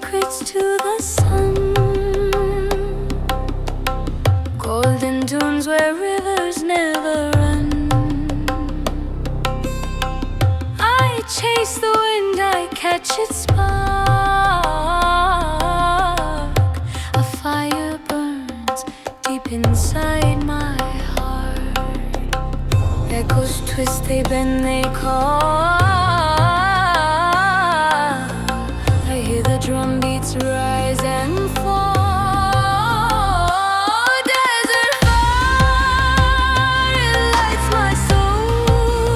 secrets to the sun. Golden dunes where rivers never run. I chase the wind, I catch its spark. A fire burns deep inside my heart. Echoes twist, they bend, they call. I hear the drum beats rise and fall. Desert fire, it lights my soul,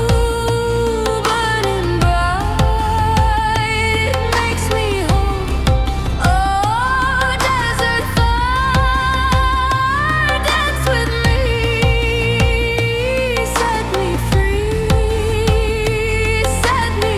burning bright, it makes me whole. Oh, desert fire, dance with me, set me free, set me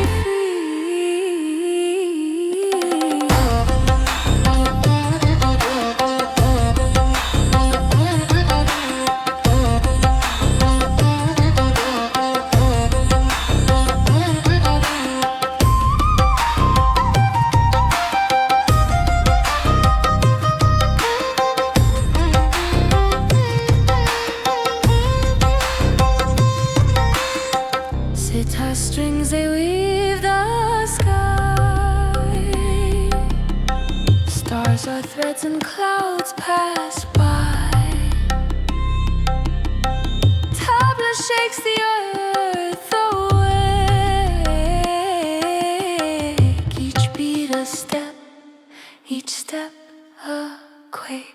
sitar strings, they weave the sky. Stars are threads and clouds pass by. Tabla shakes the earth awake. Each beat a step, each step a quake.